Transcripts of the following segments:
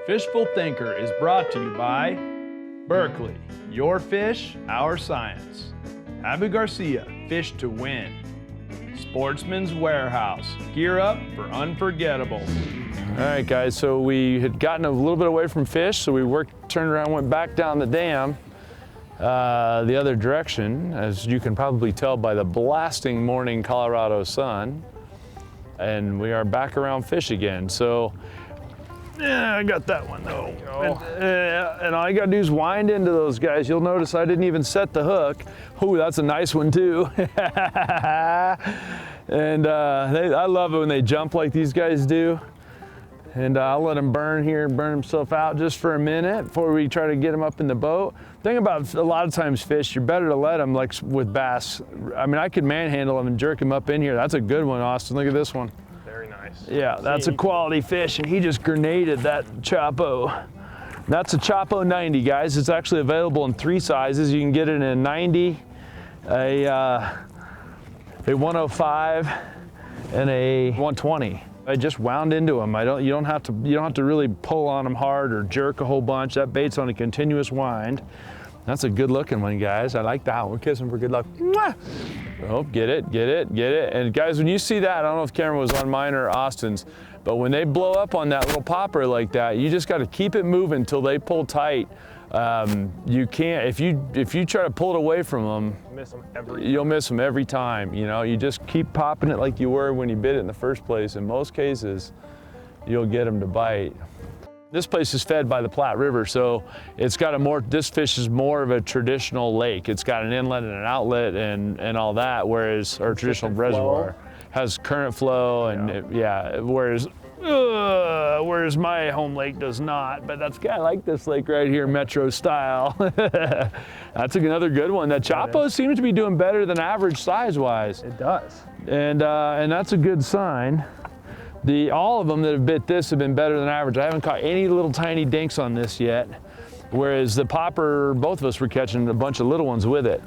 Fishful Thinker is brought to you by Berkeley, your fish, our science. Abu Garcia, fish to win. Sportsman's Warehouse, gear up for unforgettable. All right, guys, so we had gotten a little bit away from fish, so we turned around, went back down the dam the other direction, as you can probably tell by the blasting morning Colorado sun. And we are back around fish again. So, yeah, I got that one though. And all you gotta do is wind into those guys. You'll notice I didn't even set the hook. Ooh, that's a nice one too. And I love it when they jump like these guys do. And I'll let him burn here, burn himself out just for a minute before we try to get him up in the boat. Thing about a lot of times fish, you're better to let them, like with bass. I mean, I could manhandle them and jerk him up in here. That's a good one, Austin. Look at this one. Very nice. Yeah, that's a quality fish, and he just grenaded that Chapo. That's a Chapo 90, guys. It's actually available in 3 sizes. You can get it in a 90, a 105, and a 120. I just wound into them. You don't have to really pull on them hard or jerk a whole bunch. That bait's on a continuous wind. That's a good looking one, guys. I like that one. We're kissing for good luck. Mwah! Oh, get it. And guys, when you see that, I don't know if the camera was on mine or Austin's, but when they blow up on that little popper like that, you just got to keep it moving until they pull tight. You can't, if you try to pull it away from them, you'll miss them every time. You know, you just keep popping it like you were when you bit it in the first place. In most cases, you'll get them to bite. This place is fed by the Platte River, so it's got this fish is more of a traditional lake. It's got an inlet and an outlet and all that, whereas our traditional reservoir has current flow and whereas my home lake does not. But I like this lake right here, Metro style. That's another good one. That Chapo seems to be doing better than average size-wise. It does. And that's a good sign. All of them that have bit this have been better than average. I haven't caught any little tiny dinks on this yet, whereas the popper, both of us were catching a bunch of little ones with it.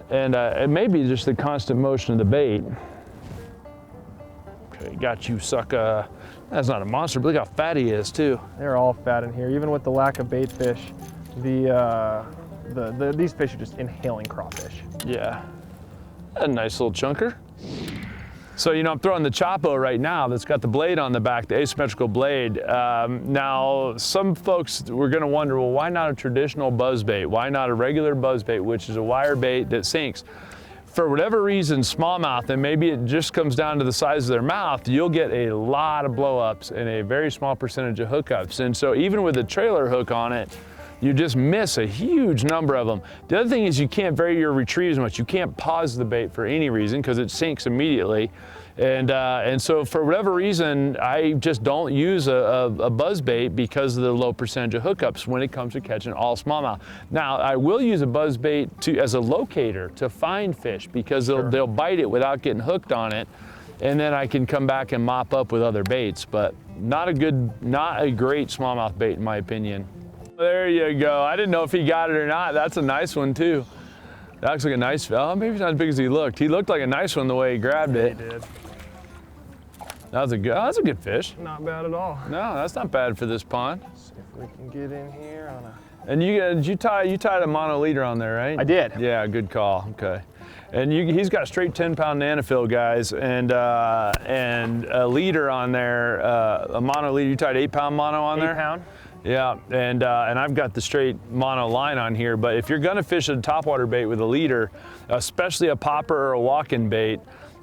And it may be just the constant motion of the bait. Okay, got you, sucker. That's not a monster, but look how fat he is too. They're all fat in here, even with the lack of bait fish. These fish are just inhaling crawfish. Yeah, a nice little chunker. So, you know, I'm throwing the Chapo right now that's got the blade on the back, the asymmetrical blade. Now, some folks were gonna wonder, well, why not a traditional buzzbait? Why not a regular buzzbait, which is a wire bait that sinks? For whatever reason, smallmouth, and maybe it just comes down to the size of their mouth, you'll get a lot of blowups and a very small percentage of hookups. And so even with a trailer hook on it, you just miss a huge number of them. The other thing is you can't vary your retrieve as much. You can't pause the bait for any reason because it sinks immediately. And so for whatever reason, I just don't use a buzz bait because of the low percentage of hookups when it comes to catching all smallmouth. Now, I will use a buzz bait as a locator to find fish because they'll bite it without getting hooked on it. And then I can come back and mop up with other baits, but not a great smallmouth bait in my opinion. There you go. I didn't know if he got it or not. That's a nice one too. That looks like a nice fish. Oh, maybe it's not as big as he looked. He looked like a nice one the way he grabbed it. He did. That's a good fish. Not bad at all. No, that's not bad for this pond. Let's see if we can get in here on a... And you tied a mono leader on there, right? I did. Yeah, good call. Okay. And he's got straight 10-pound nanofill, guys, and a leader on there, a mono leader. You tied 8-pound mono on there? 8-pound. Yeah, and I've got the straight mono line on here, but if you're gonna fish a topwater bait with a leader, especially a popper or a walk-in bait,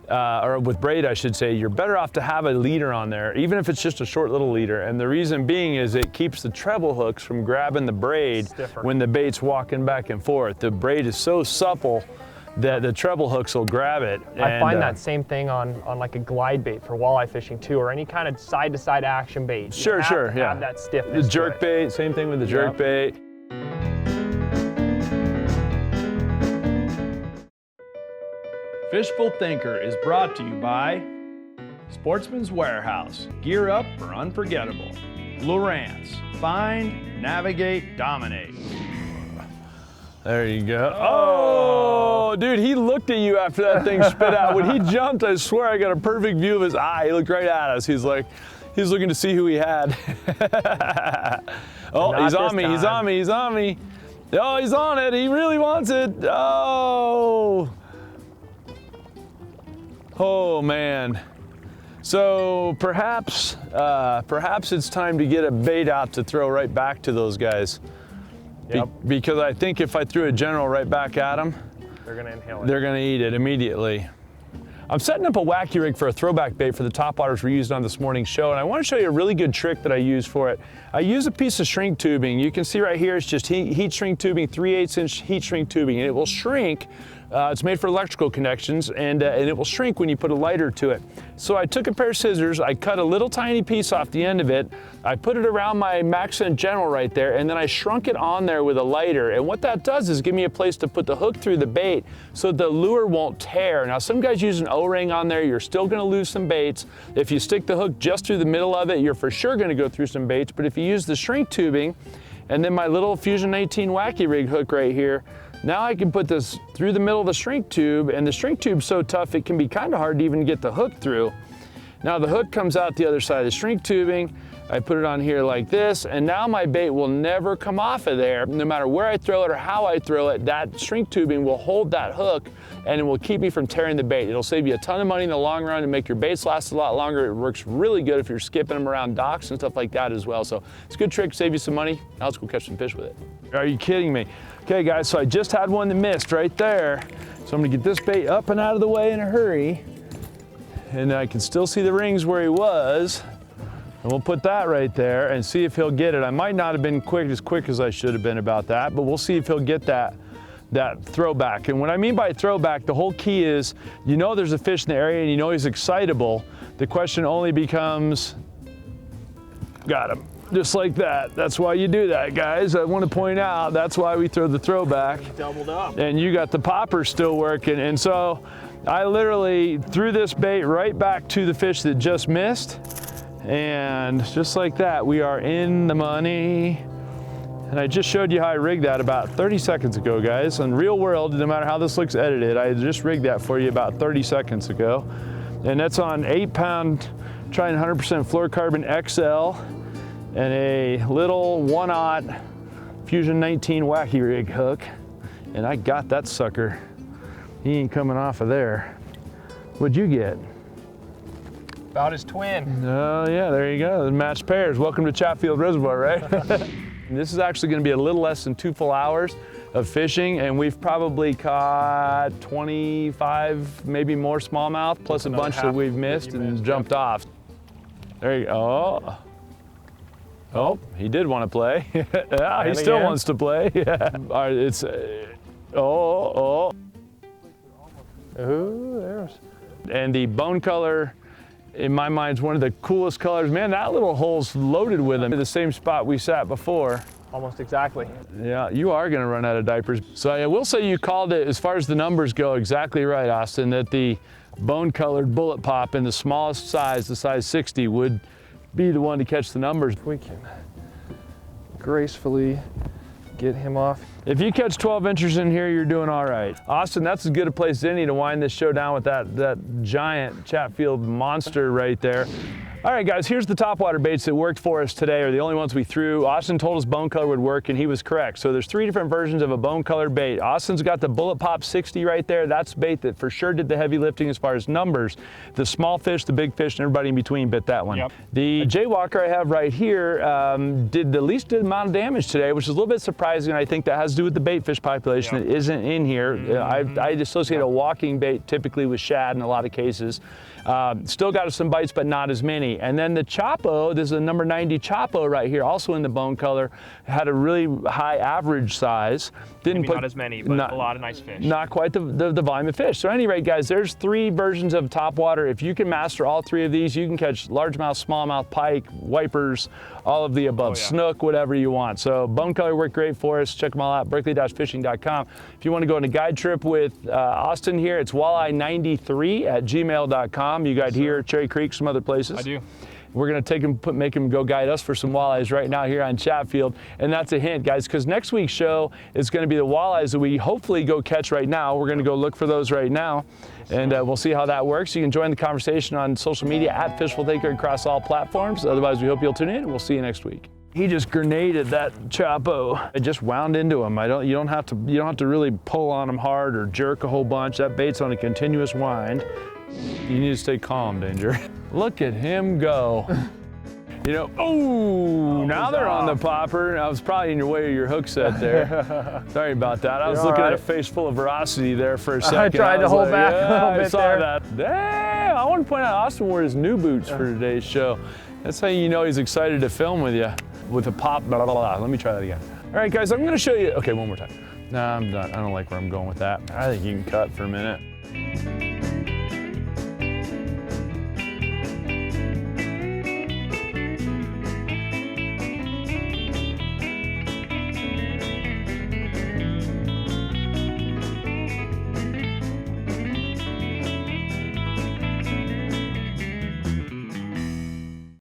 or with braid, I should say, you're better off to have a leader on there, even if it's just a short little leader. And the reason being is it keeps the treble hooks from grabbing the braid when the bait's walking back and forth. The braid is so supple that the treble hooks will grab it. I find that same thing on like a glide bait for walleye fishing too, or any kind of side-to-side action bait. Sure, yeah. Have that stiffness. The jerk bait, same thing with the jerk bait. Fishful Thinker is brought to you by Sportsman's Warehouse, gear up for unforgettable. Lowrance, find, navigate, dominate. There you go. Oh, dude, he looked at you after that thing spit out. When he jumped, I swear I got a perfect view of his eye. He looked right at us. He's like, He's looking to see who he had. Oh, Not he's on this me, he's time. on me, he's on me. Oh, he's on it, he really wants it. Oh. Oh man. So perhaps it's time to get a bait out to throw right back to those guys. Yep. Because I think if I threw a general right back at them, They're gonna inhale it. they're gonna eat it immediately. I'm setting up a wacky rig for a throwback bait for the topwaters we used on this morning's show, and I want to show you a really good trick that I use for it. I use a piece of shrink tubing. You can see right here, it's just heat shrink tubing, 3/8 inch heat shrink tubing, and it will shrink. It's made for electrical connections, and it will shrink when you put a lighter to it. So I took a pair of scissors, I cut a little tiny piece off the end of it, I put it around my Maxent General right there, and then I shrunk it on there with a lighter. And what that does is give me a place to put the hook through the bait so the lure won't tear. Now some guys use an O-ring on there, you're still gonna lose some baits. If you stick the hook just through the middle of it, you're for sure gonna go through some baits. But if you use the shrink tubing, and then my little Fusion 19 Wacky Rig hook right here, now I can put this through the middle of the shrink tube, and the shrink tube's so tough it can be kind of hard to even get the hook through. Now the hook comes out the other side of the shrink tubing, I put it on here like this, and now my bait will never come off of there. No matter where I throw it or how I throw it, that shrink tubing will hold that hook and it will keep me from tearing the bait. It'll save you a ton of money in the long run and make your baits last a lot longer. It works really good if you're skipping them around docks and stuff like that as well. So it's a good trick, save you some money. Now let's go catch some fish with it. Are you kidding me? Okay guys, so I just had one that missed right there. So I'm gonna get this bait up and out of the way in a hurry. And I can still see the rings where he was. And we'll put that right there and see if he'll get it. I might not have been as quick as I should have been about that, but we'll see if he'll get that throwback. And what I mean by throwback, the whole key is, you know there's a fish in the area and you know he's excitable. The question only becomes, got him. Just like that. That's why you do that, guys. I want to point out, that's why we throw the throwback. Doubled up. And you got the popper still working. And so I literally threw this bait right back to the fish that just missed. And just like that, we are in the money. And I just showed you how I rigged that about 30 seconds ago, guys. In real world, no matter how this looks edited, I just rigged that for you about 30 seconds ago. And that's on 8-pound Trident 100% fluorocarbon XL and a little 1/0 Fusion 19 Wacky Rig hook. And I got that sucker. He ain't coming off of there. What'd you get? About his twin. Oh yeah, there you go, the matched pairs. Welcome to Chatfield Reservoir, right? This is actually gonna be a little less than 2 full hours of fishing, and we've probably caught 25, maybe more smallmouth, plus a bunch that we've missed and jumped off. There you go. Oh, he did want to play. Yeah, he still wants to play. Yeah. All right, it's, Ooh, there's. And the bone color, in my mind, is one of the coolest colors. Man, that little hole's loaded with them. The same spot we sat before. Almost exactly. Yeah, you are gonna run out of diapers. So I will say you called it, as far as the numbers go, exactly right, Austin, that the bone-colored bullet pop in the smallest size, the size 60, would be the one to catch the numbers. We can gracefully get him off. If you catch 12 inches in here, you're doing all right. Austin, that's as good a place as any to wind this show down with that giant Chatfield monster right there. All right, guys, here's the topwater baits that worked for us today, or the only ones we threw. Austin told us bone color would work, and he was correct. So there's 3 different versions of a bone colored bait. Austin's got the Bullet Pop 60 right there. That's bait that for sure did the heavy lifting as far as numbers. The small fish, the big fish, and everybody in between bit that one. Yep. The Jaywalker I have right here did the least amount of damage today, which is a little bit surprising. I think that has to do with the bait fish population that isn't in here. I associate a walking bait typically with shad in a lot of cases. Still got us some bites, but not as many. And then the Chapo, this is a number 90 Chapo right here, also in the bone color, had a really high average size. Maybe not as many, but a lot of nice fish. Not quite the volume of fish. So at any rate, guys, there's 3 versions of topwater. If you can master all 3 of these, you can catch largemouth, smallmouth, pike, wipers, all of the above, snook, whatever you want. So bone color worked great for us. Check them all out, berkeley-fishing.com. If you want to go on a guide trip with Austin here, it's walleye93@gmail.com. You guide here, Cherry Creek, some other places. I do. We're gonna take him, make him go guide us for some walleyes right now here on Chatfield. And that's a hint, guys, because next week's show is gonna be the walleyes that we hopefully go catch right now. We're gonna go look for those right now. And we'll see how that works. You can join the conversation on social media at Fishful Thinker across all platforms. Otherwise, we hope you'll tune in and we'll see you next week. He just grenaded that Chapo. It just wound into him. You don't have to really pull on him hard or jerk a whole bunch. That bait's on a continuous wind. You need to stay calm, Danger. Look at him go. You know, oh, now they're on the popper. I was probably in your way of your hook set there. Sorry about that. I was looking at a face full of veracity there for a second. I tried to hold back a little bit I saw that. Damn, I want to point out Austin wore his new boots for today's show. That's how you know he's excited to film with you. With a pop, blah, blah, blah. Let me try that again. All right, guys, I'm gonna show you. Okay, one more time. Nah, I'm done. I don't like where I'm going with that. I think you can cut for a minute.